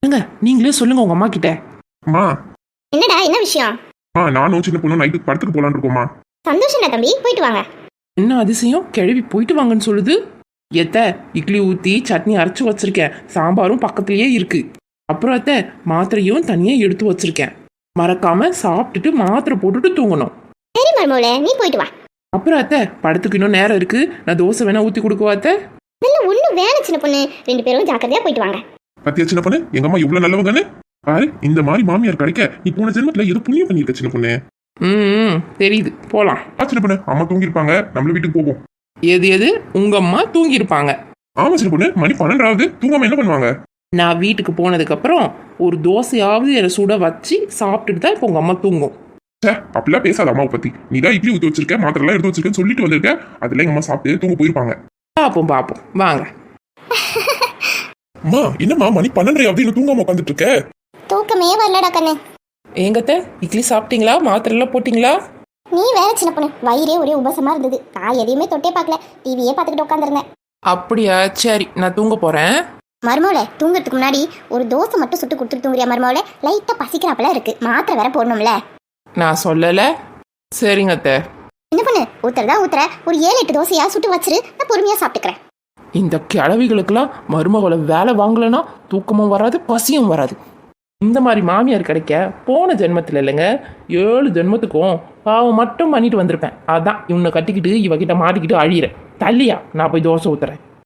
ஏங்க நீங்களே சொல்லுங்க உங்க அம்மா கிட்ட. அம்மா. என்னடா என்ன விஷயம்? நானும் சின்ன பொண்ணு நைட்டு படத்துக்கு போலான்னு இருக்கோம்மா. சந்தோஷம்டா தம்பி, போயிட்டு வாங்க. என்ன அதிசயம், கிளவி போயிட்டு வாங்கன்னு சொல்லுது. எத்த இட்லி ஊற்றி சட்னி அரைச்சி வச்சிருக்கேன், சாம்பாரும் பக்கத்துலயே இருக்கு. அப்புறம் அத்தை மாத்திரையும் தனியா எடுத்து வச்சிருக்கேன். மறக்காம சாப்பிட்டுட்டு மாத்திரை போட்டுட்டு தூங்கணும். சரி மருமோளே, நீ போயிட்டு வா. அப்புறம் அத்தை படத்துக்கு இன்னும் நேரம் இருக்கு, நான் தோசை வேணா ஊற்றி கொடுக்குவா அத்தை? இதெல்லாம் ஒன்றும் வேலை சின்ன பொண்ணு, 2 பேரும் ஜாக்கிரதையா போயிட்டு வாங்க. பத்தியா சின்ன பொண்ணு, எங்க அம்மா இவ்வளவு நல்லவங்கன்னு பாரு. இந்த மாதிரி மாமியார் கிடைக்க நீ போன ஜென்மத்துல ஏதோ புண்ணியம் பண்ணிருக்க சின்ன பொண்ணு. தெரியுது, போலாம். சின்ன பொண்ணு, அம்மா தூங்கி இருப்பாங்க, நம்மள வீட்டுக்கு போவோம். எது உங்க அம்மா தூங்கி இருப்பாங்க? ஆமா சின்ன பொண்ணு, மணி 12 தூங்காம என்ன பண்ணுவாங்க? நான் வீட்டுக்கு போனதுக்கு அப்புறம் ஒரு தோசையாவது என்னை சுட வச்சு சாப்பிட்டுட்டு தான் இப்போ உங்க அம்மா தூங்கும். அப்படிலாம் பேசாத அம்மாவை பத்தி. நீ தான் இட்லி ஊற்றி வச்சிருக்க, மாத்திரை எல்லாம் எடுத்து வச்சிருக்கேன்னு சொல்லிட்டு வந்திருக்க. அதுல எங்க அம்மா சாப்பிட்டு தூங்க போயிருப்பாங்க. பாப்போம் வாங்க. அம்மா என்னம்மா மணி 12 இன்னும் தூங்காம உட்காந்துட்டு இருக்க? தூக்கமே வரலடா கண்ணு. ஏங்கத்த இட்லி சாப்பிட்டீங்களா, மாத்திரை எல்லாம் போட்டீங்களா? நீ வேற சின்ன பொண்ணு, வயிறே ஒரே உபசமா இருந்தது. நான் எதையுமே தொட்டே பார்க்கல, டிவியே பார்த்துக்கிட்டு உட்காந்துருந்தேன். அப்படியா, சரி நான் தூங்க போறேன். மருமோளே, தூங்குறதுக்கு முன்னாடி ஒரு தோசை மட்டும் சுட்டு கொடுத்துட்டு தூங்குறியா மருமோளே? லைட்டா பசிக்கிறாப்பல இருக்கு, மாத்திரை வேற போடணும்ல. நான் சொல்லல. சரிங்க அத்தை. என்ன பண்ணு, ஊத்துற ஒரு 7-8 தோசையா சுட்டு வச்சிரு, நான் பொறுமையா சாப்பிட்டுக்கிறேன். இந்த கிழவிகளுக்கெல்லாம் மருமகளை வேலை வாங்கலைன்னா தூக்கமும் வராது, பசியும் வராது. இந்த மாதிரி மாமியார் கிடைக்க போன ஜென்மத்தில் இல்லைங்க, 7 ஜென்மத்துக்கும் பாவம் மட்டும் பண்ணிட்டு வந்திருப்பேன். அதான் இவனை கட்டிக்கிட்டு இவகிட்ட மாட்டிக்கிட்டு அழியிறேன். தள்ளியா, நான் போய் தோசை ஊத்துறேன்.